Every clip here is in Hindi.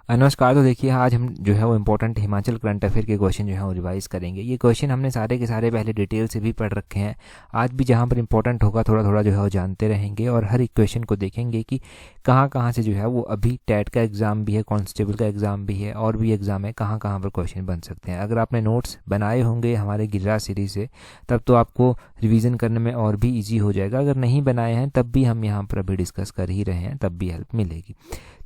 नमस्कार। तो देखिए आज हम जो है वो इम्पोर्टेंट हिमाचल करंट अफेयर के क्वेश्चन जो है वो रिवाइज करेंगे। ये क्वेश्चन हमने सारे के सारे पहले डिटेल से भी पढ़ रखे हैं। आज भी जहाँ पर इंपॉर्टेंट होगा थोड़ा थोड़ा जो है वो जानते रहेंगे और हर एक क्वेश्चन को देखेंगे कि कहाँ कहाँ से जो है वो अभी टैट का एग्ज़ाम भी है, कांस्टेबल का एग्ज़ाम भी है और भी एग्ज़ाम है, कहाँ कहाँ पर क्वेश्चन बन सकते हैं। अगर आपने नोट्स बनाए होंगे हमारे गिरिराज सीरीज से तब तो आपको रिवीजन करने में और भी ईजी हो जाएगा। अगर नहीं बनाए हैं तब भी हम यहाँ पर अभी डिस्कस कर ही रहे हैं, तब भी हेल्प मिलेगी।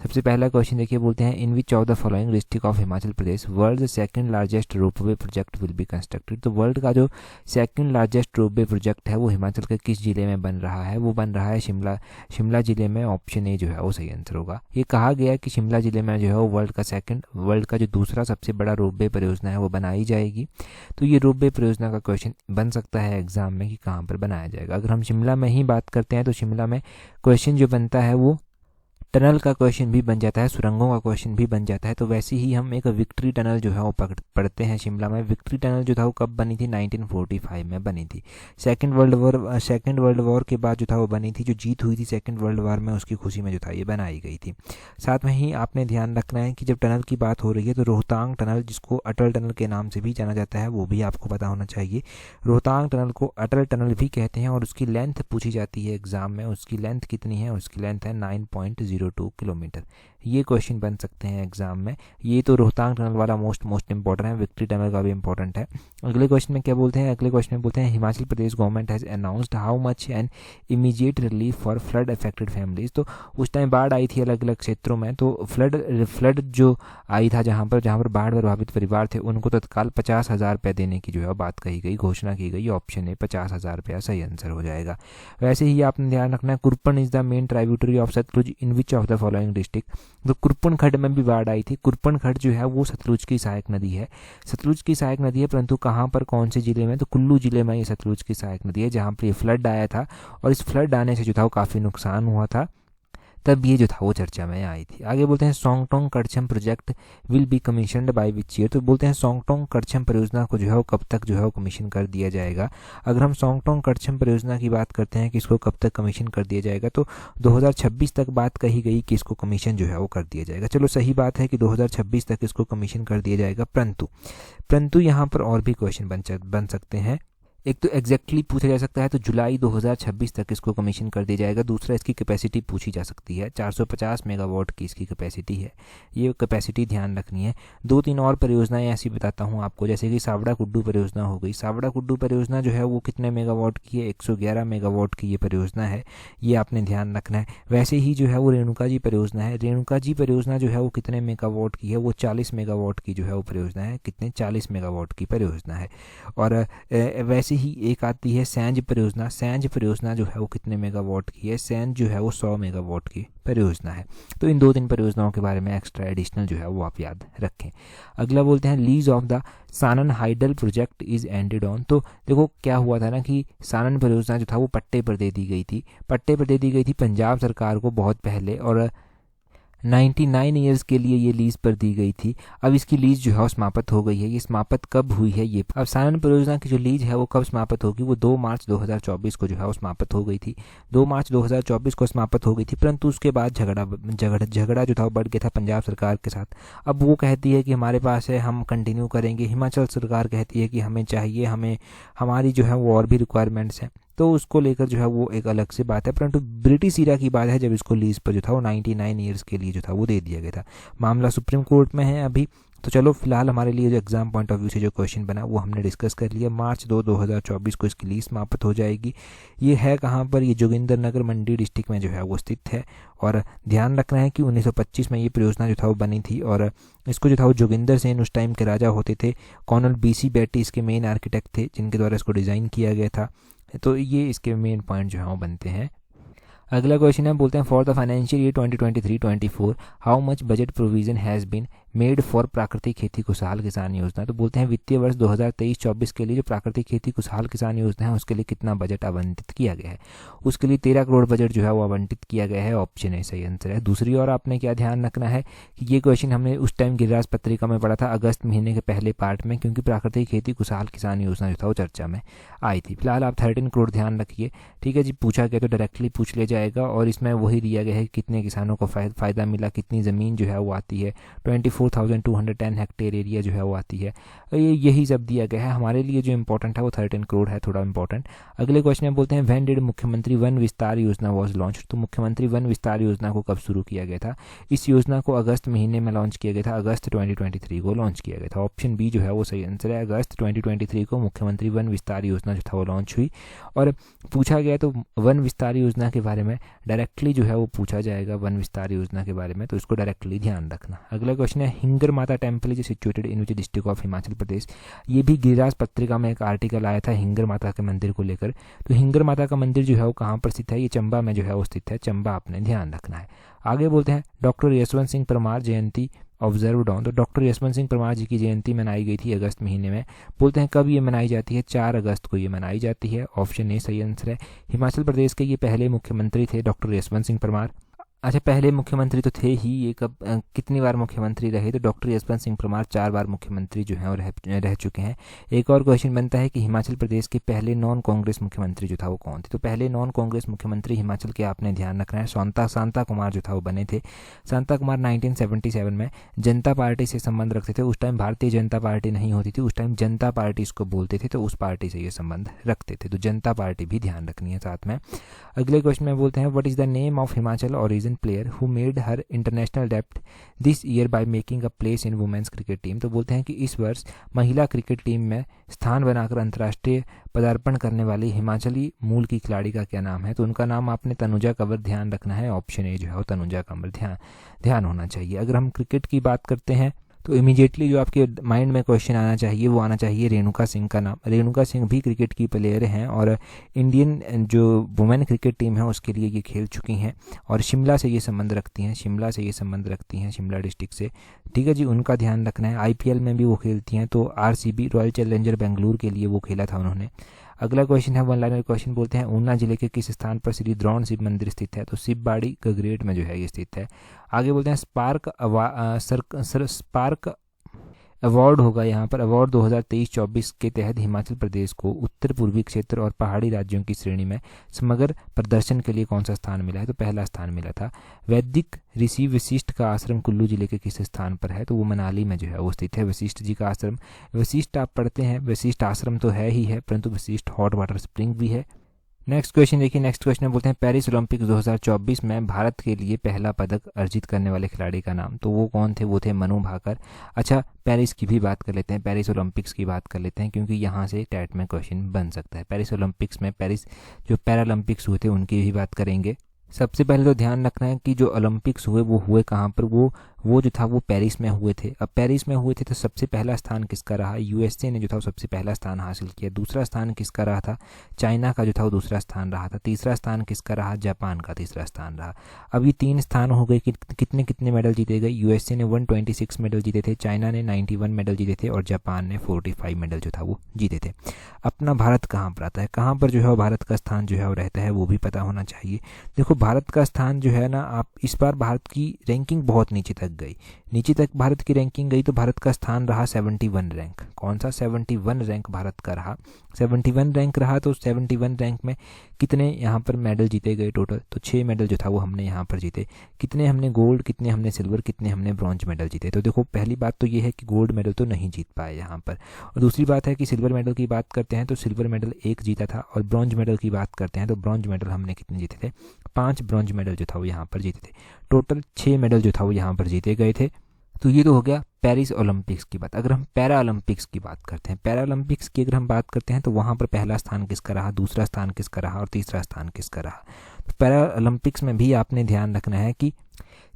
सबसे पहला क्वेश्चन देखिए, बोलते हैं in which of the following district of Himachal Pradesh world second largest ropeway project will be constructed. तो वर्ल्ड का जो सेकंड लार्जेस्ट रोपवे प्रोजेक्ट है वो हिमाचल के किस जिले में बन रहा है? वो बन रहा है शिमला जिले में। ऑप्शन ए जो है वो सही आंसर होगा। ये कहा गया है कि शिमला जिले में जो है वो वर्ल्ड का जो दूसरा सबसे बड़ा रोपवे परियोजना है वो बनाई जाएगी। तो ये रोपवे परियोजना का क्वेश्चन बन सकता है एग्जाम में कि कहाँ पर बनाया जाएगा। अगर हम शिमला में ही बात करते हैं तो शिमला में क्वेश्चन जो बनता है वो टनल का क्वेश्चन भी बन जाता है, सुरंगों का क्वेश्चन भी बन जाता है। तो वैसे ही हम एक विक्ट्री टनल जो है वो पढ़ते हैं शिमला में। विक्ट्री टनल जो था वो कब बनी थी? 1945 में बनी थी। सेकंड वर्ल्ड वॉर के बाद जो था वो बनी थी। जो जीत हुई थी सेकंड वर्ल्ड वॉर में उसकी खुशी में जो था ये बनाई गई थी। साथ में ही आपने ध्यान रखना है कि जब टनल की बात हो रही है तो रोहतांग टनल, जिसको अटल टनल के नाम से भी जाना जाता है, वो भी आपको पता होना चाहिए। रोहतांग टनल को अटल टनल भी कहते हैं और उसकी लेंथ पूछी जाती है एग्जाम में। उसकी लेंथ कितनी है? उसकी लेंथ है 9.02 किलोमीटर। ये क्वेश्चन बन सकते हैं एग्जाम में। ये तो रोहतांग टनल वाला मोस्ट इंपॉर्टेंट है। विक्ट्री टनल का भी इंपॉर्टेंट है। अगले क्वेश्चन में क्या बोलते हैं? अगले क्वेश्चन में बोलते हैं Himachal Pradesh government has announced how much an immediate relief for flood affected families. तो उस टाइम बाढ़ आई थी अलग अलग क्षेत्रों में, तो फ्लड जो आई था जहाँ पर बाढ़ प्रभावित परिवार थे उनको तत्काल 50,000 रुपये देने की जो है बात कही गई, घोषणा की गई। ऑप्शन है 50,000 रुपया सही आंसर हो जाएगा। वैसे ही आपने ध्यान रखना है Kurpan is the main tributary of Sutlej in which of the following district. तो कुरपन खड्ड में भी बाढ़ आई थी। कुरपन खड्ड जो है वो सतलुज की सहायक नदी है। सतलुज की सहायक नदी है, परंतु कहाँ पर, कौन से जिले में? तो कुल्लू जिले में ये सतलुज की सहायक नदी है, जहाँ पर ये फ्लड आया था और इस फ्लड आने से जो था वो काफ़ी नुकसान हुआ था, तब ये जो था वो चर्चा में आई थी। आगे बोलते हैं Songtong Karchham project will be commissioned by which year. तो बोलते हैं सोंगटोंग करछम परियोजना को जो है वो कब तक जो है वो कमीशन कर दिया जाएगा। अगर हम सोंगटोंग करछम परियोजना की बात करते हैं कि इसको कब तक कमीशन कर दिया जाएगा, तो 2026 तक बात कही गई कि इसको कमीशन जो है वो कर दिया जाएगा। चलो सही बात है कि 2026 तक इसको कमीशन कर दिया जाएगा, परंतु यहाँ पर और भी क्वेश्चन बन सकते हैं। एक तो एग्जैक्टली पूछा जा सकता है तो जुलाई 2026 तक इसको कमीशन कर दिया जाएगा। दूसरा, इसकी कैपेसिटी पूछी जा सकती है। 450 मेगावाट की इसकी कैपेसिटी है, ये कैपेसिटी ध्यान रखनी है। 2-3 और परियोजनाएं ऐसी बताता हूँ आपको, जैसे कि सावड़ा कुड्डू परियोजना हो गई। सावड़ा कुड्डू परियोजना जो है वो कितने मेगावाट की है? 111 मेगावाट की ये परियोजना है, ये आपने ध्यान रखना है। वैसे ही जो है वो रेणुका जी परियोजना है। रेणुका जी परियोजना जो है वो कितने मेगावाट की है? वो 40 मेगावाट की जो है वो परियोजना है। कितने? 40 मेगावाट की परियोजना है। और वैसे ही एक आती है सैंज परियोजना। सैंज परियोजना जो है वो कितने मेगावाट की है? सैंज जो है वो 100 मेगावाट की परियोजना है। तो इन 2-3 परियोजनाओं के बारे में एक्स्ट्रा एडिशनल जो है वो आप याद रखें। अगला बोलते हैं lease of the Shanan hydel project is ended on. तो देखो क्या हुआ था ना कि सानन परियोजना जो था वो पट्टे पर दे दी गई थी पंजाब सरकार को बहुत पहले, और 99 ईयर्स के लिए ये लीज पर दी गई थी। अब इसकी लीज जो है समाप्त हो गई है। ये समाप्त कब हुई है? ये अब सानन परियोजना की जो लीज है वो कब समाप्त होगी? वो 2 मार्च 2024 को जो है वो समाप्त हो गई थी। 2 मार्च 2024 को समाप्त हो गई थी, परंतु उसके बाद झगड़ा जो था वो बढ़ गया था पंजाब सरकार के साथ। अब वो कहती है कि हमारे पास है, हम कंटिन्यू करेंगे। हिमाचल सरकार कहती है कि हमें चाहिए, हमारी जो है वो और भी रिक्वायरमेंट्स हैं। तो उसको लेकर जो है वो एक अलग से बात है, परंतु ब्रिटिश ईरा की बात है जब इसको लीज पर जो था वो 99 ईयर्स के लिए जो था वो दे दिया गया था। मामला सुप्रीम कोर्ट में है अभी। तो चलो फिलहाल हमारे लिए जो एग्जाम पॉइंट ऑफ व्यू से जो क्वेश्चन बना वो हमने डिस्कस कर लिया। मार्च 2, 2024 को इसकी लीज समाप्त हो जाएगी। ये है कहाँ पर? ये जोगिंदरनगर मंडी डिस्ट्रिक्ट में जो है वो स्थित है। और ध्यान रखना है कि 1925 में ये परियोजना जो था वो बनी थी और इसको जो था वो जोगिंदर सेन उस टाइम के राजा होते थे। कर्नल BC बेट्टी इसके मेन आर्किटेक्ट थे जिनके द्वारा इसको डिज़ाइन किया गया था। तो ये इसके मेन पॉइंट जो है वो बनते हैं। अगला क्वेश्चन है, बोलते हैं for the financial year 2023-24 how much budget provision has been made for प्राकृतिक खेती खुशहाल किसान योजना। तो बोलते हैं वित्तीय वर्ष 2023-24 के लिए जो प्राकृतिक खेती खुशहाल किसान योजना है उसके लिए कितना बजट आवंटित किया गया है। उसके लिए 13 करोड़ बजट जो है वो आवंटित किया गया है। ऑप्शन ए सही आंसर है। दूसरी ओर आपने क्या ध्यान रखना है कि ये क्वेश्चन हमने उस टाइम गिरिराज पत्रिका में पढ़ा था अगस्त महीने के पहले पार्ट में, क्योंकि प्राकृतिक खेती खुशहाल किसान योजना जो था वो चर्चा में आई थी। फिलहाल आप 13 करोड़ ध्यान रखिए, ठीक है जी। पूछा गया तो डायरेक्टली पूछ लिया जाएगा और इसमें वही दिया गया है कितने किसानों को फ़ायदा मिला, कितनी ज़मीन जो है वो आती है, 24,210 हेक्टेयर एरिया जो है वो आती है। यही सब दिया गया है। हमारे लिए जो इंपॉर्टेंट है वो 13 करोड़ है, थोड़ा इंपॉर्टेंट। अगले क्वेश्चन में बोलते हैं व्हेन डिड मुख्यमंत्री वन विस्तार योजना वॉज लॉन्च। तो मुख्यमंत्री वन विस्तार योजना को कब शुरू किया गया था। इस योजना को अगस्त महीने में लॉन्च किया गया था, अगस्त 2023 को लॉन्च किया गया था। ऑप्शन बी जो है वो सही आंसर है। अगस्त 2023 को मुख्यमंत्री वन विस्तार योजना जो था वो लॉन्च हुई। और पूछा गया तो वन विस्तार योजना के बारे में डायरेक्टली जो है वो पूछा जाएगा, वन विस्तार योजना के बारे में, तो इसको डायरेक्टली ध्यान रखना। अगला क्वेश्चन है Hingar Mata temple is situated in which district of Himachal Pradesh. ये भी गिरिराज पत्रिका में एक आर्टिकल आया था हिंगर माता के मंदिर को लेकर। तो हिंगर माता का मंदिर जो है वो कहाँ पर स्थित है, ये चंबा में जो है वो स्थित है। चंबा आपने ध्यान रखना है। आगे बोलते हैं डॉक्टर यशवंत सिंह परमार जयंती ऑब्जर्व डाउन। तो डॉक्टर यशवंत सिंह परमार जी की जयंती मनाई गई थी अगस्त महीने में। बोलते हैं कब ये मनाई जाती है, 4 अगस्त को ये मनाई जाती है। ऑप्शन ए सही आंसर है। हिमाचल प्रदेश के ये पहले मुख्यमंत्री थे डॉक्टर यशवंत सिंह परमार। अच्छा, पहले मुख्यमंत्री तो थे ही, ये कब कितनी बार मुख्यमंत्री रहे, तो डॉक्टर यशवंत सिंह परमार 4 बार मुख्यमंत्री जो हैं और रह चुके हैं। एक और क्वेश्चन बनता है कि हिमाचल प्रदेश के पहले नॉन कांग्रेस मुख्यमंत्री जो था वो कौन थे। तो पहले नॉन कांग्रेस मुख्यमंत्री हिमाचल के आपने ध्यान रखना है शांता कुमार जो था वो बने थे। शांता कुमार 1977 में जनता पार्टी से संबंध रखते थे। उस टाइम भारतीय जनता पार्टी नहीं होती थी, उस टाइम जनता पार्टी इसको बोलते थे, तो उस पार्टी से ये संबंध रखते थे। तो जनता पार्टी भी ध्यान रखनी है साथ में। अगले क्वेश्चन में बोलते हैं what is the name of Himachal origin player who made her international debut this year by making a place in women's cricket team. तो बोलते हैं कि इस वर्ष महिला क्रिकेट टीम में स्थान बनाकर अंतर्राष्ट्रीय पदार्पण करने वाली हिमाचली मूल की खिलाड़ी का क्या नाम है। तो उनका नाम आपने तनुजा कंवर ध्यान रखना है। ऑप्शन ए जो है वो तनुजा कंवर ध्यान होना चाहिए। अगर हम क्रिकेट की बात करते हैं तो इमीडिएटली जो आपके माइंड में क्वेश्चन आना चाहिए वो आना चाहिए रेणुका सिंह का नाम। रेणुका सिंह भी क्रिकेट की प्लेयर हैं और इंडियन जो वुमेन क्रिकेट टीम है उसके लिए ये खेल चुकी हैं और शिमला से ये संबंध रखती हैं, शिमला डिस्ट्रिक्ट से, ठीक है जी। उनका ध्यान रखना है। आईपीएल में भी वो खेलती हैं, तो आरसीबी रॉयल चैलेंजर बेंगलुरु के लिए वो खेला था उन्होंने। अगला क्वेश्चन है वन लाइनर क्वेश्चन। बोलते हैं ऊना जिले के किस स्थान पर श्री द्रोण शिव मंदिर स्थित है। तो शिवबाड़ी गगरेट में जो है ये स्थित है। आगे बोलते हैं स्पार्क अवार्ड होगा यहाँ पर। अवार्ड 2023-24 के तहत हिमाचल प्रदेश को उत्तर पूर्वी क्षेत्र और पहाड़ी राज्यों की श्रेणी में समग्र प्रदर्शन के लिए कौन सा स्थान मिला है। तो पहला स्थान मिला था। वैदिक ऋषि वशिष्ठ का आश्रम कुल्लू जिले के किस स्थान पर है। तो वो मनाली में जो है वो स्थित है, वशिष्ठ जी का आश्रम। वशिष्ठ आप पढ़ते हैं, वशिष्ठ आश्रम तो है ही है, परंतु वशिष्ठ हॉट वाटर स्प्रिंग भी है। नेक्स्ट क्वेश्चन देखिए। नेक्स्ट क्वेश्चन में बोलते हैं पेरिस ओलंपिक 2024 में भारत के लिए पहला पदक अर्जित करने वाले खिलाड़ी का नाम। तो वो कौन थे, वो थे मनु भाकर। अच्छा, पेरिस की भी बात कर लेते हैं, पेरिस ओलंपिक्स की बात कर लेते हैं, क्योंकि यहाँ से टैट में क्वेश्चन बन सकता है। पेरिस ओलंपिक्स में पेरिस जो पैरालंपिक्स हुए थे उनकी भी बात करेंगे। सबसे पहले तो ध्यान रखना है कि जो ओलंपिक्स हुए वो हुए कहाँ पर, वो जो था वो पेरिस में हुए थे। अब पेरिस में हुए थे तो सबसे पहला स्थान किसका रहा, यूएसए ने जो था वो सबसे पहला स्थान हासिल किया। दूसरा स्थान किसका रहा था, चाइना का जो था वो दूसरा स्थान रहा था। तीसरा स्थान किसका रहा, जापान का तीसरा स्थान रहा। अब ये 3 स्थान हो गए कि कितने कितने मेडल जीते गए। यूएसए ने 126 मेडल जीते थे, चाइना ने 91 मेडल जीते थे और जापान ने 45 मेडल जो था वो जीते थे। अपना भारत कहाँ पर आता है, कहाँ पर जो है भारत का स्थान जो है वो रहता है, वो भी पता होना चाहिए। देखो भारत का स्थान जो है ना, आप इस बार भारत की रैंकिंग बहुत नीचे तक गई, नीचे तक भारत की रैंकिंग गई, तो भारत का स्थान रहा 71 रैंक। कौन सा 71 रैंक भारत का रहा, 71 रैंक रहा। तो 71 रैंक में कितने यहाँ पर मेडल जीते गए टोटल, तो 6 मेडल जो था वो हमने यहाँ पर जीते। कितने हमने गोल्ड, कितने हमने सिल्वर, कितने हमने ब्रॉन्ज मेडल जीते। तो देखो पहली बात तो ये है कि गोल्ड मेडल तो नहीं जीत पाए यहाँ पर, और दूसरी बात है कि सिल्वर मेडल की बात करते हैं तो सिल्वर मेडल 1 जीता था, और ब्रॉन्ज मेडल की बात करते हैं तो ब्रॉन्ज मेडल हमने कितने जीते थे, 5 ब्रॉन्ज मेडल जो था वो यहाँ पर जीते थे। टोटल 6 मेडल जो था वो यहाँ पर जीते गए थे। तो ये तो हो गया पेरिस ओलंपिक्स की बात। अगर हम पैरा ओलंपिक्स की बात करते हैं, पैरा ओलंपिक्स की अगर हम बात करते हैं तो वहाँ पर पहला स्थान किसका रहा, दूसरा स्थान किसका रहा और तीसरा स्थान किसका रहा। तो पैरा ओलंपिक्स में भी आपने ध्यान रखना है कि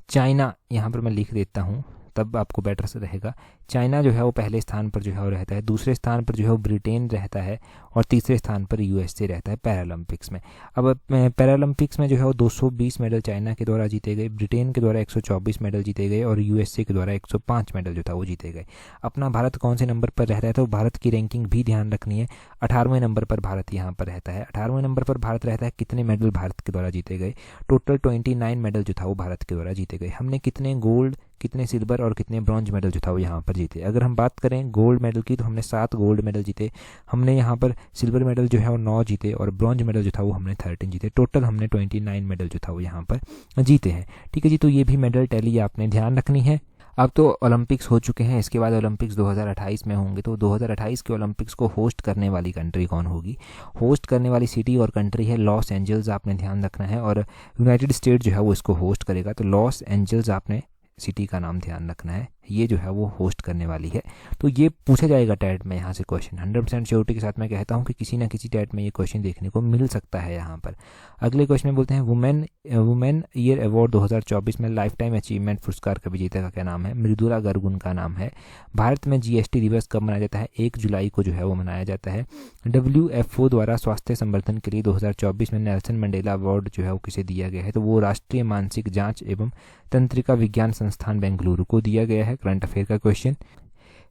चाइना, यहाँ पर मैं लिख देता हूँ, तब आपको बेटर से रहेगा। चाइना जो है वो पहले स्थान पर जो है वो रहता है, दूसरे स्थान पर जो है वो ब्रिटेन रहता है और तीसरे स्थान पर यूएसए रहता है पैरालंपिक्स में। अब पैरालंपिक्स में जो है वो 220 मेडल चाइना के द्वारा जीते गए, ब्रिटेन के द्वारा 124 मेडल जीते गए और यूएसए के द्वारा 105 मेडल जो था वो जीते गए। अपना भारत कौन से नंबर पर रह रहा है, तो भारत की रैंकिंग भी ध्यान रखनी है। 18वें नंबर पर भारत यहाँ पर रहता है। 18वें नंबर पर भारत रहता है। कितने मेडल भारत के द्वारा जीते गए, टोटल 29 मेडल जो था वो भारत के द्वारा जीते गए। हमने कितने गोल्ड, कितने सिल्वर और कितने ब्रॉन्ज मेडल जो था वो यहाँ पर जीते। अगर हम बात करें गोल्ड मेडल की तो हमने 7 गोल्ड मेडल जीते, हमने यहाँ पर सिल्वर मेडल जो है वो 9 जीते और ब्रॉन्ज मेडल जो था वो हमने 13 जीते। टोटल हमने 29 मेडल जो था वो यहाँ पर जीते हैं। ठीक है जी, तो ये भी मेडल टैली आपने ध्यान रखनी है। अब तो ओलंपिक्स हो चुके हैं, इसके बाद ओलंपिक्स 2028 में होंगे। तो 2028 के ओलंपिक्स को होस्ट करने वाली कंट्री कौन होगी, होस्ट करने वाली सिटी और कंट्री है लॉस एंजल्स, आपने ध्यान रखना है। और यूनाइटेड स्टेट जो है वो इसको होस्ट करेगा, तो लॉस एंजल्स आपने सिटी का नाम ध्यान रखना है, ये जो है वो होस्ट करने वाली है। तो ये पूछा जाएगा टैट में यहाँ से क्वेश्चन, 100% श्योरिटी के साथ मैं कहता हूँ कि किसी ना किसी टैट में ये क्वेश्चन देखने को मिल सकता है यहाँ पर। अगले क्वेश्चन में बोलते हैं वुमेन ईयर अवार्ड 2024 में लाइफ टाइम अचीवमेंट पुरस्कार का विजेता का क्या नाम है, मृदुला गर्ग उनका नाम है। भारत में जीएसटी दिवस कब मनाया जाता है, 1 जुलाई को जो है वो मनाया जाता है। WHO द्वारा स्वास्थ्य संवर्धन के लिए 2024 में नेल्सन मंडेला अवार्ड जो है वो किसे दिया गया है, तो वो राष्ट्रीय मानसिक जांच एवं तंत्रिका विज्ञान संस्थान बेंगलुरु को दिया गया है। करंट अफेयर का क्वेश्चन।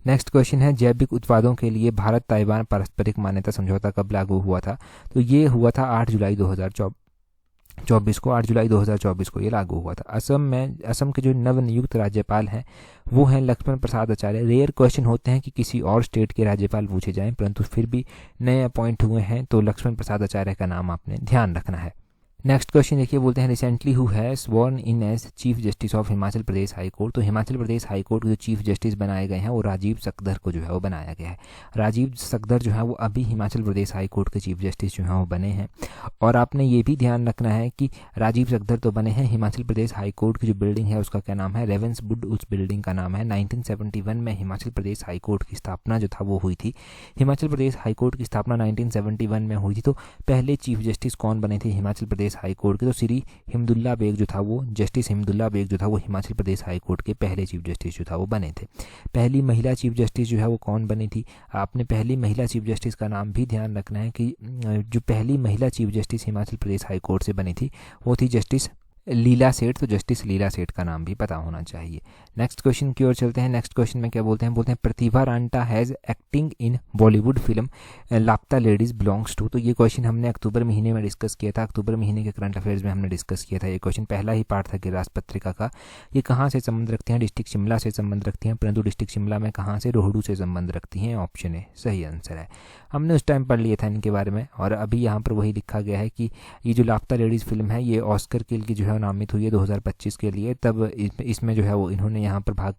नेक्स्ट क्वेश्चन है जैविक उत्पादों के लिए भारत ताइवान पारस्परिक मान्यता समझौता कब लागू हुआ था, तो ये हुआ था 8 जुलाई 2024 को, 8 जुलाई 2024 को ये लागू हुआ था। असम के जो नवनियुक्त राज्यपाल हैं वो हैं लक्ष्मण प्रसाद आचार्य। रेयर क्वेश्चन होते हैं कि किसी और स्टेट के राज्यपाल पूछे जाएं, परंतु फिर भी नए अपॉइंट हुए हैं, तो लक्ष्मण प्रसाद आचार्य का नाम आपने ध्यान रखना है। नेक्स्ट क्वेश्चन देखिए, बोलते हैं recently who has sworn in as chief justice of Himachal Pradesh high court. तो हिमाचल प्रदेश हाई कोर्ट के जो चीफ जस्टिस बनाए गए हैं वो राजीव सकदर को जो है वो बनाया गया है। राजीव सकदर जो है वो अभी हिमाचल प्रदेश हाई कोर्ट के चीफ जस्टिस जो हैं वो बने हैं। और आपने ये भी ध्यान रखना है कि राजीव सकदर तो बने हैं, हिमाचल प्रदेश हाई कोर्ट की जो बिल्डिंग है उसका क्या नाम है, रेवेंसवुड उस बिल्डिंग का नाम है। 1971 में हिमाचल प्रदेश हाई कोर्ट की स्थापना जो था वो हुई थी। हिमाचल प्रदेश हाई कोर्ट की स्थापना 1971 में हुई थी। तो पहले चीफ जस्टिस कौन बने थे हिमाचल प्रदेश हाई कोर्ट के, तो श्री हिमदुल्ला बेग जो था वो, जस्टिस हिमदुल्ला बेग जो था वो हिमाचल प्रदेश हाई कोर्ट के पहले चीफ जस्टिस जो था वो बने थे। पहली महिला चीफ जस्टिस जो है वो कौन बनी थी, आपने पहली महिला चीफ जस्टिस का नाम भी ध्यान रखना है कि जो पहली महिला chief justice Himachal Pradesh high court से बनी थी वो थी जस्टिस लीला सेठ। तो जस्टिस लीला सेठ का नाम भी पता होना चाहिए। नेक्स्ट क्वेश्चन की ओर चलते हैं। नेक्स्ट क्वेश्चन में क्या बोलते हैं Pratibha Ranta has acting in Bollywood film Laapataa Ladies belongs to. तो ये क्वेश्चन हमने अक्टूबर महीने में डिस्कस किया था, अक्टूबर महीने के करंट अफेयर्स में हमने डिस्कस किया था। ये क्वेश्चन पहला ही पार्ट था गिरिराज पत्रिका का। ये कहाँ से संबंध रखती हैं, डिस्ट्रिक्ट शिमला से संबंध रखती हैं, परंतु डिस्ट्रिक्ट शिमला में कहाँ से, रोहडू से संबंध रखती हैं। ऑप्शन ए सही आंसर है। हमने उस टाइम पढ़ लिया था इनके बारे में और अभी यहाँ पर वही लिखा गया है कि ये जो लापता लेडीज़ फिल्म है ये ऑस्कर के लिए जो है नामित हुई है 2025 के लिए। तब इसमें जो है वो इन्होंने यहाँ पर भाग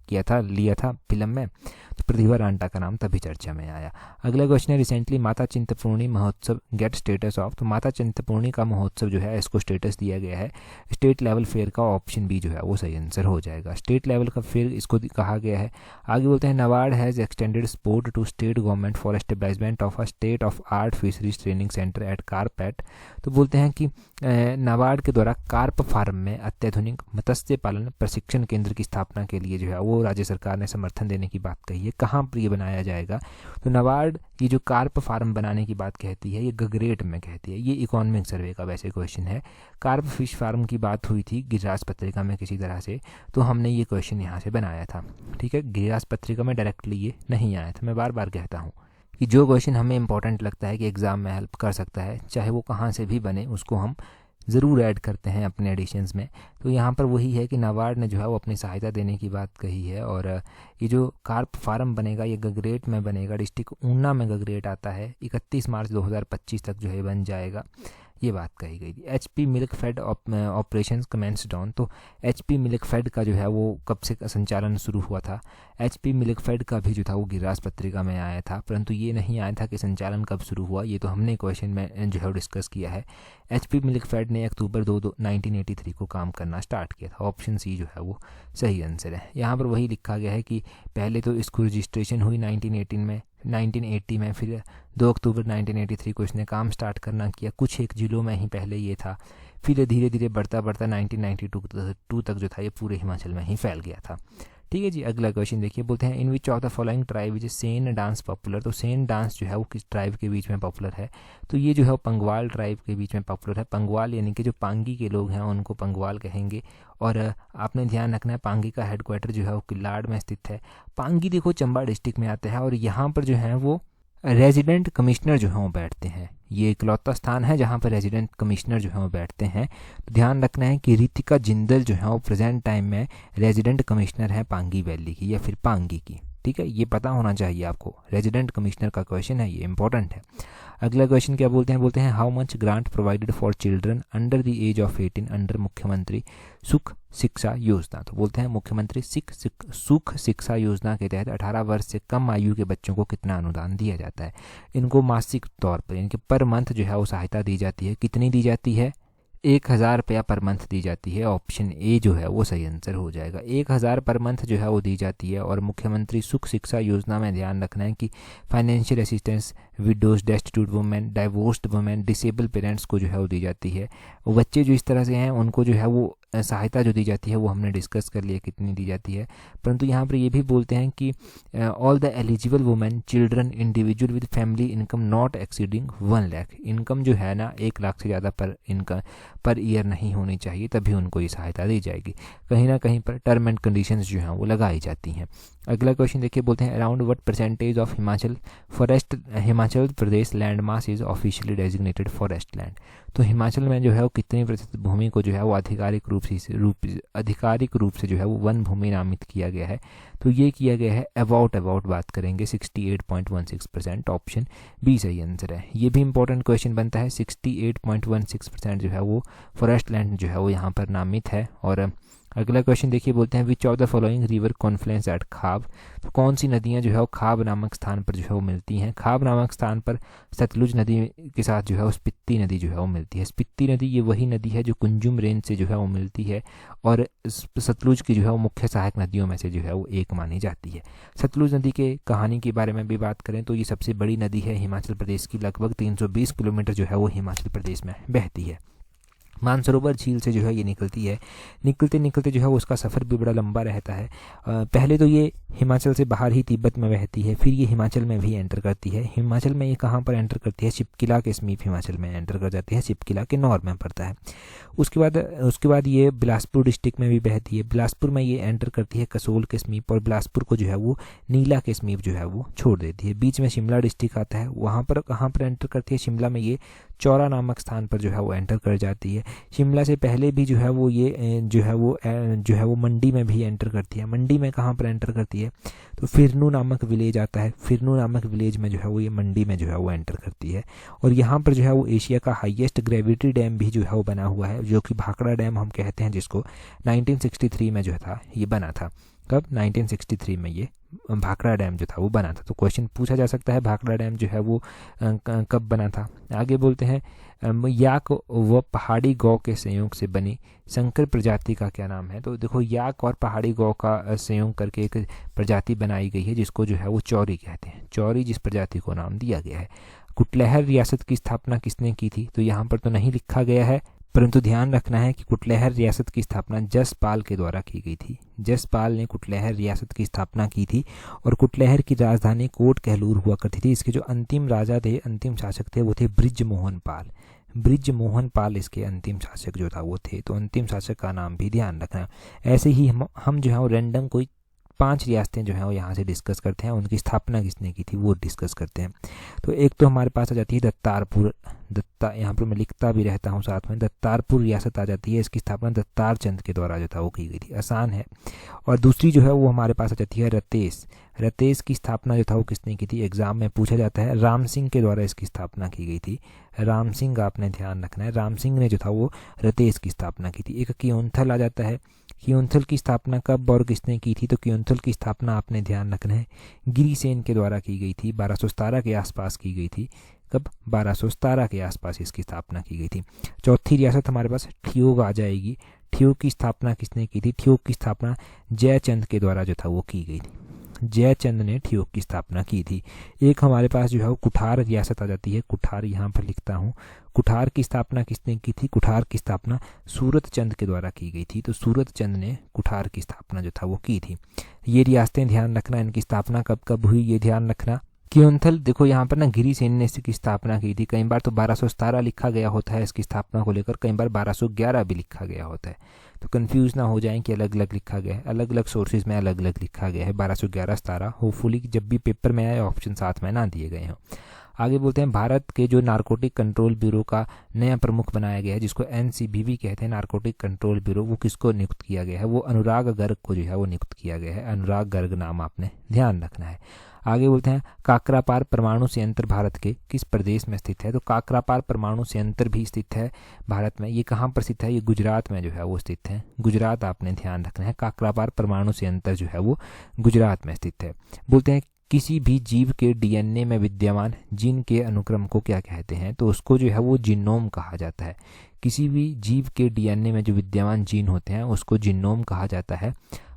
लिया था फिल्म में, तो प्रतिभा रांटा का नाम तभी चर्चा में आया। अगला क्वेश्चन है रिसेंटली माता चिंतपूर्णी महोत्सव गेट स्टेटस ऑफ। तो माता चिंतपूर्णी का महोत्सव जो है इसको स्टेटस दिया गया है स्टेट लेवल फेयर का। ऑप्शन बी जो है वो सही आंसर हो जाएगा, स्टेट लेवल का फेयर इसको कहा गया है। आगे बोलते हैं NABARD has extended support to state government for establishment of a state of art fisheries training centre at कारपेट। तो बोलते हैं कि नाबार्ड के द्वारा कार्प फार्म में अत्याधुनिक मत्स्य पालन प्रशिक्षण केंद्र की स्थापना के लिए जो है वो राज्य सरकार ने समर्थन देने की बात कही है। कहाँ पर ये बनाया जाएगा, तो नाबार्ड ये जो कार्प फार्म बनाने की बात कहती है ये गगरेट में कहती है। ये इकोनॉमिक सर्वे का वैसे क्वेश्चन है। कार्प फिश फार्म की बात हुई थी गिरिराज पत्रिका में किसी तरह से, तो हमने ये क्वेश्चन यहाँ से बनाया था। ठीक है, गिरिराज पत्रिका में डायरेक्टली ये नहीं आया था। मैं बार बार कहता हूँ कि जो क्वेश्चन हमें इंपॉर्टेंट लगता है कि एग्ज़ाम में हेल्प कर सकता है, चाहे वो कहाँ से भी बने, उसको हम ज़रूर ऐड करते हैं अपने एडिशंस में। तो यहाँ पर वही है कि नाबार्ड ने जो है वो अपनी सहायता देने की बात कही है। और ये जो कार्प फार्म बनेगा ये गगरेट में बनेगा, डिस्ट्रिक्ट ऊना में गगरेट आता है। 31 मार्च 2025 तक जो है बन जाएगा, ये बात कही गई थी। HP milk fed operation commenced on. तो HP मिल्क फेड का जो है वो कब से संचालन शुरू हुआ था, HP मिल्क फेड का भी जो था वो गिरिराज पत्रिका में आया था, परंतु ये नहीं आया था कि संचालन कब शुरू हुआ। ये तो हमने क्वेश्चन में जो है डिस्कस किया है। HP मिल्क फेड ने अक्टूबर 2 1983 को काम करना स्टार्ट किया था। ऑप्शन सी जो है वो सही आंसर है। यहाँ पर वही लिखा गया है कि पहले तो इसको रजिस्ट्रेशन हुई 1980 में, फिर 2 अक्टूबर 1983 को इसने काम स्टार्ट करना किया। कुछ एक जिलों में ही पहले ये था, फिर धीरे धीरे बढ़ता 1992 तक जो था ये पूरे हिमाचल में ही फैल गया था। ठीक है जी। अगला क्वेश्चन देखिए, बोलते हैं in which of the following tribe is Sen dance popular. तो सेन डांस जो है वो किस ट्राइब के बीच में पॉपुलर है? तो ये जो है पंगवाल ट्राइब के बीच में पॉपुलर है। पंगवाल यानी कि जो पांगी के लोग हैं उनको पंगवाल कहेंगे। और आपने ध्यान रखना है पांगी का हेडक्वार्टर जो है वो किलाड़ में स्थित है। पांगी देखो चंबा डिस्ट्रिक्ट में आता है और यहाँ पर जो है वो रेजिडेंट कमिश्नर जो है वो बैठते हैं। ये इकलौता स्थान है जहाँ पर रेजिडेंट कमिश्नर जो है वो बैठते हैं। तो ध्यान रखना है कि रितिका जिंदल जो है वो प्रेजेंट टाइम में रेजिडेंट कमिश्नर है पांगी वैली की या फिर पांगी की। ठीक है, ये पता होना चाहिए आपको। रेजिडेंट कमिश्नर का क्वेश्चन है, ये इंपॉर्टेंट है। अगला क्वेश्चन क्या बोलते हैं? बोलते हैं how much grant provided for children under the age of 18 under मुख्यमंत्री सुख शिक्षा योजना। तो बोलते हैं मुख्यमंत्री सुख शिक्षा योजना के तहत 18 वर्ष से कम आयु के बच्चों को कितना अनुदान दिया जाता है? इनको मासिक तौर पर यानी कि पर मंथ जो है वो सहायता दी जाती है। कितनी दी जाती है? 1000 रुपया पर मंथ दी जाती है। ऑप्शन ए जो है वो सही आंसर हो जाएगा। 1000 पर मंथ जो है वो दी जाती है। और मुख्यमंत्री सुख शिक्षा योजना में ध्यान रखना है कि financial assistance widows, destitute women, divorced women, disable parents को जो है वो दी जाती है। वो बच्चे जो इस तरह से हैं उनको जो है वो सहायता जो दी जाती है वो हमने डिस्कस कर लिया कितनी दी जाती है। परंतु यहाँ पर ये भी बोलते हैं कि all the eligible women children individual with family income not exceeding 1 lakh. Income जो है ना 1 लाख से ज़्यादा पर ईयर नहीं होनी चाहिए, तभी उनको ये सहायता दी जाएगी। कहीं ना कहीं पर टर्म एंड कंडीशंस जो हैं वो लगाई जाती हैं। अगला क्वेश्चन देखिए, बोलते हैं around what percentage of Himachal Pradesh land mass is officially designated forest land. तो हिमाचल में जो है वो कितने प्रतिशत भूमि को जो है वो आधिकारिक रूप से जो है वो वन भूमि नामित किया गया है? तो ये किया गया है अबाउट बात करेंगे 68.16%। ऑप्शन बी सही आंसर है। ये भी इंपॉर्टेंट क्वेश्चन बनता है। 68.16% जो है वो फॉरेस्ट लैंड जो है वो यहाँ पर नामित है। और अगला क्वेश्चन देखिए, बोलते हैं which of the following river confluence at Khab. तो कौन सी नदियाँ जो है वो खाब नामक स्थान पर जो है वो मिलती हैं? खाब नामक स्थान पर सतलुज नदी के साथ जो है वो स्पिति नदी जो है वो मिलती है। स्पिति नदी ये वही नदी है जो कुंजुम रेंज से जो है वो मिलती है और सतलुज की जो है वो मुख्य सहायक नदियों में से जो है वो एक मानी जाती है। सतलुज नदी के कहानी के बारे में भी बात करें तो ये सबसे बड़ी नदी है हिमाचल प्रदेश की। लगभग 320 किलोमीटर जो है वो हिमाचल प्रदेश में बहती है। मानसरोवर झील से जो है ये निकलती है। निकलते जो है उसका सफ़र भी बड़ा लंबा रहता है। पहले तो ये हिमाचल से बाहर ही तिब्बत में बहती है, फिर ये हिमाचल में भी एंटर करती है। हिमाचल में ये कहाँ पर एंटर करती है? शिपकिला के समीप हिमाचल में एंटर कर जाती है। शिपकिला के नॉर्थ में पड़ता है। उसके बाद ये बिलासपुर डिस्ट्रिक्ट में भी बहती है। बिलासपुर में ये एंटर करती है कसोल के समीप और बिलासपुर को जो है वो नीला के समीप जो है वो छोड़ देती है। बीच में शिमला डिस्ट्रिक्ट आता है। वहाँ पर कहाँ पर एंटर करती है? शिमला में ये चौरा नामक स्थान पर जो है वो एंटर कर जाती है। शिमला से पहले भी जो है वो ये जो है वो मंडी में भी एंटर करती है। मंडी में कहाँ पर एंटर करती है? तो फिरनू नामक विलेज आता है। फिरनू नामक विलेज में जो है वो ये मंडी में जो है वो एंटर करती है। और यहाँ पर जो है वो एशिया का हाईएस्ट ग्रेविटी डैम भी जो है वो बना हुआ है, जो कि भाखड़ा डैम हम कहते हैं, जिसको 1963 में जो था ये बना था। कब? 1963 में ये भाखड़ा डैम जो था वो बना था। तो क्वेश्चन पूछा जा सकता है भाखड़ा डैम जो है वो कब बना था। आगे बोलते हैं याक व पहाड़ी गौ के संयोग से बनी संकर प्रजाति का क्या नाम है? तो देखो याक और पहाड़ी गौ का संयोग करके एक प्रजाति बनाई गई है जिसको जो है वो चौरी कहते हैं। चौरी जिस प्रजाति को नाम दिया गया है। कुटलैहर रियासत की स्थापना किसने की थी? तो यहाँ पर तो नहीं लिखा गया है, परंतु ध्यान रखना है कि कुटलैहर रियासत की स्थापना जसपाल के द्वारा की गई थी। जसपाल ने कुटलैहर रियासत की स्थापना की थी और कुटलैहर की राजधानी कोट कहलूर हुआ करती थी। इसके जो अंतिम राजा थे, अंतिम शासक थे, वो थे बृजमोहन पाल इसके अंतिम शासक जो था वो थे। तो अंतिम शासक का नाम भी ध्यान रखना। ऐसे ही हम जो है वो रैंडम कोई 5 रियासतें जो हैं वो यहाँ से डिस्कस करते हैं, उनकी स्थापना किसने की थी वो डिस्कस करते हैं। तो एक तो हमारे पास आ जाती है दत्तारपुर। यहाँ पर मैं लिखता भी रहता हूँ साथ में। दत्तारपुर रियासत आ जाती है। इसकी स्थापना दत्तार चंद के द्वारा जो था वो की गई थी। आसान है। और दूसरी जो है वो हमारे पास आ जाती है रतेश की स्थापना जो था वो किसने की थी? एग्जाम में पूछा जाता है। राम सिंह के द्वारा इसकी स्थापना की गई थी। राम सिंह, आपने ध्यान रखना है, राम सिंह ने जो था वो रतेश की स्थापना की थी। एक कियोंथल आ जाता है। कियोंथल की स्थापना कब और किसने की थी? तो कियोंथल की स्थापना आपने ध्यान रखना है गिरिसेन के द्वारा की गई थी। 1217 के आसपास की गई थी। कब? 1217 के आसपास इसकी स्थापना की गई थी। चौथी रियासत हमारे पास ठियोग आ जाएगी। ठियोग की स्थापना किसने की थी? ठियोग की स्थापना जयचंद के द्वारा जो था वो की गई थी। जयचंद ने ठियोग की स्थापना की थी। एक हमारे पास जो है वो कुठार रियासत आ जाती है, कुठार यहाँ पर लिखता हूँ। कुठार की स्थापना किसने की थी? कुठार की स्थापना सूरत चंद के द्वारा की गई थी। तो सूरत चंद ने कुठार की स्थापना जो था वो की थी। ये रियासतें ध्यान रखना, इनकी स्थापना कब कब हुई ये ध्यान रखना। क्योंथल देखो यहाँ पर ना गिरिसेन ने इसकी स्थापना की थी। कई बार तो 1217 लिखा गया होता है इसकी स्थापना को लेकर, कई बार 1211 भी लिखा गया होता है, तो कंफ्यूज ना हो जाएं कि अलग अलग लिखा गया है। अलग अलग सोर्सेज में अलग अलग लिखा गया है, 1211 17। होपफुली जब भी पेपर में आए ऑप्शन साथ में ना दिए गए हों। आगे बोलते हैं भारत के जो नारकोटिक कंट्रोल ब्यूरो का नया प्रमुख बनाया गया है, जिसको NCBB कहते हैं, नारकोटिक कंट्रोल ब्यूरो, वो किसको नियुक्त किया गया है? वो अनुराग गर्ग को जो है वो नियुक्त किया गया है। अनुराग गर्ग नाम आपने ध्यान रखना है। आगे बोलते हैं काकरापार परमाणु संयंत्र भारत के किस प्रदेश में स्थित है? तो काकरापार परमाणु संयंत्र भी स्थित है भारत में। ये कहाँ पर स्थित है? ये गुजरात में जो है वो स्थित है। गुजरात आपने ध्यान रखना है। काकरापार परमाणु संयंत्र जो है वो गुजरात में स्थित है। बोलते हैं किसी भी जीव के DNA में विद्यमान जीन के अनुक्रम को क्या कहते हैं? तो उसको जो है वो जीनोम कहा जाता है। किसी भी जीव के DNA में जो विद्यमान जीन होते हैं उसको जीनोम कहा जाता है।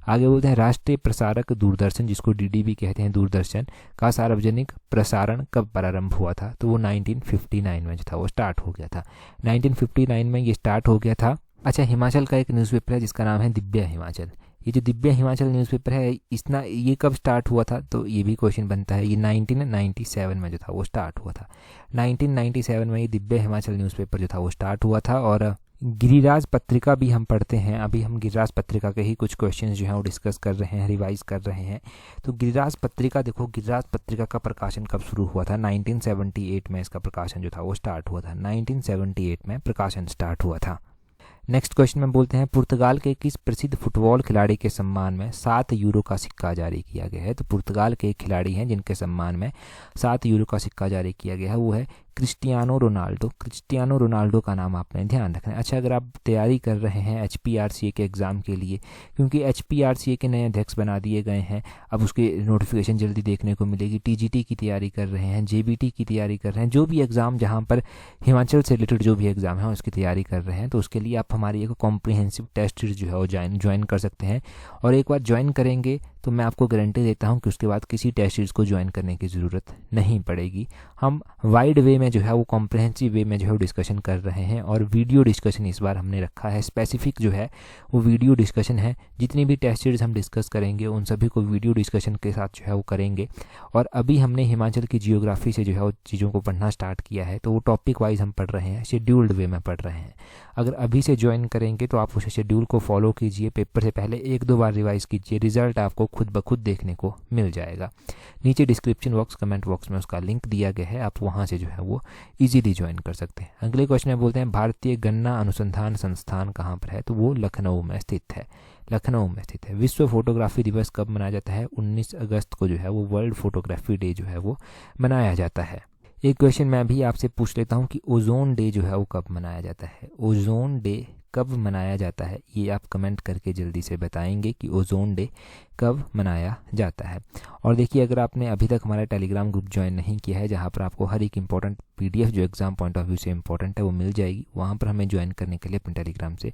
आगे बोलते हैं राष्ट्रीय प्रसारक दूरदर्शन, जिसको DD भी कहते हैं, दूरदर्शन का सार्वजनिक प्रसारण कब प्रारंभ हुआ था? तो वो 1959 में जो था वो स्टार्ट हो गया था। 1959 में ये स्टार्ट हो गया था। अच्छा, हिमाचल का एक न्यूज़पेपर है जिसका नाम है दिव्य हिमाचल। ये जो दिव्य हिमाचल न्यूज़पेपर है ये कब स्टार्ट हुआ था? तो ये भी क्वेश्चन बनता है। ये 1997 में जो था वो स्टार्ट हुआ था। 1997 में ये दिव्य हिमाचल न्यूज़पेपर जो था वो स्टार्ट हुआ था। और गिरिराज पत्रिका भी हम पढ़ते हैं। अभी हम गिरिराज पत्रिका के ही कुछ क्वेश्चन जो हैं वो डिस्कस कर रहे हैं, रिवाइज कर रहे हैं। तो गिरिराज पत्रिका देखो, गिरिराज पत्रिका का प्रकाशन कब शुरू हुआ था? 1978 में इसका प्रकाशन जो था वो स्टार्ट हुआ था। 1978 में प्रकाशन स्टार्ट हुआ था। नेक्स्ट क्वेश्चन में बोलते हैं पुर्तगाल के किस प्रसिद्ध फुटबॉल खिलाड़ी के सम्मान में 7 यूरो का सिक्का जारी किया गया है? तो पुर्तगाल के एक खिलाड़ी हैं जिनके सम्मान में 7 यूरो का सिक्का जारी किया गया है, वो है क्रिस्टियानो रोनाल्डो। क्रिस्टियानो रोनाल्डो का नाम आपने ध्यान रखना है। अच्छा, अगर आप तैयारी कर रहे हैं HPRCA के एग्ज़ाम के लिए, क्योंकि HPRCA के नए अध्यक्ष बना दिए गए हैं, अब उसकी नोटिफिकेशन जल्दी देखने को मिलेगी। TGT की तैयारी कर रहे हैं, JBT की तैयारी कर रहे हैं, जो भी एग्ज़ाम जहाँ पर हिमाचल से रिलेटेड जो भी एग्ज़ाम है उसकी तैयारी कर रहे हैं, तो उसके लिए आप हमारी एक कॉम्प्रिहेंसिव टेस्ट सीरीज जो है वो ज्वाइन कर सकते हैं। और एक बार ज्वाइन करेंगे तो मैं आपको गारंटी देता हूं कि उसके बाद किसी टेस्ट सीरीज को ज्वाइन करने की ज़रूरत नहीं पड़ेगी। हम वाइड वे में जो है वो कॉम्प्रिहेंसिव वे में जो है वो डिस्कशन कर रहे हैं, और वीडियो डिस्कशन इस बार हमने रखा है। स्पेसिफिक जो है वो वीडियो डिस्कशन है। जितनी भी टेस्ट सीरीज हम डिस्कस करेंगे उन सभी को वीडियो डिस्कशन के साथ जो है वो करेंगे। और अभी हमने हिमाचल की जियोग्राफी से जो है वो चीज़ों को पढ़ना स्टार्ट किया है, तो वो टॉपिक वाइज हम पढ़ रहे हैं, शेड्यूल्ड वे में पढ़ रहे हैं। अगर अभी से ज्वाइन करेंगे तो आप उस शेड्यूल को फॉलो कीजिए, पेपर से पहले 1-2 बार रिवाइज कीजिए, रिजल्ट आपको खुद ब खुद देखने को मिल जाएगा। नीचे डिस्क्रिप्शन बॉक्स, कमेंट बॉक्स में उसका लिंक दिया गया है, आप वहां से जो है वो इजीली ज्वाइन कर सकते हैं। अगले क्वेश्चन में बोलते हैं भारतीय गन्ना अनुसंधान संस्थान कहाँ पर है? तो वो लखनऊ में स्थित है। लखनऊ में स्थित है। विश्व फोटोग्राफी दिवस कब मनाया जाता है? 19 अगस्त को जो है वो वर्ल्ड फोटोग्राफी डे जो है वो मनाया जाता है। एक क्वेश्चन मैं भी आपसे पूछ लेता हूं कि ओजोन डे जो है वो कब मनाया जाता है? ओजोन डे कब मनाया जाता है, ये आप कमेंट करके जल्दी से बताएंगे कि ओजोन डे कब मनाया जाता है। और देखिए, अगर आपने अभी तक हमारा टेलीग्राम ग्रुप ज्वाइन नहीं किया है, जहाँ पर आपको हर एक इंपॉर्टेंट PDF जो एग्जाम पॉइंट ऑफ व्यू से इंपॉर्टेंट है वो मिल जाएगी, वहाँ पर हमें ज्वाइन करने के लिए अपने टेलीग्राम से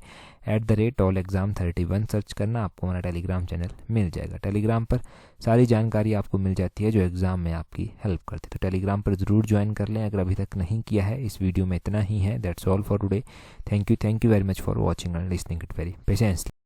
@allexam31 सर्च करना, आपको हमारा टेलीग्राम चैनल मिल जाएगा। टेलीग्राम पर सारी जानकारी आपको मिल जाती है जो एग्ज़ाम में आपकी हेल्प करती है, तो टेलीग्राम पर ज़रूर ज्वाइन कर लें अगर अभी तक नहीं किया है। इस वीडियो में इतना ही है। That's all for today. Thank you very much for watching and listening it very patiently.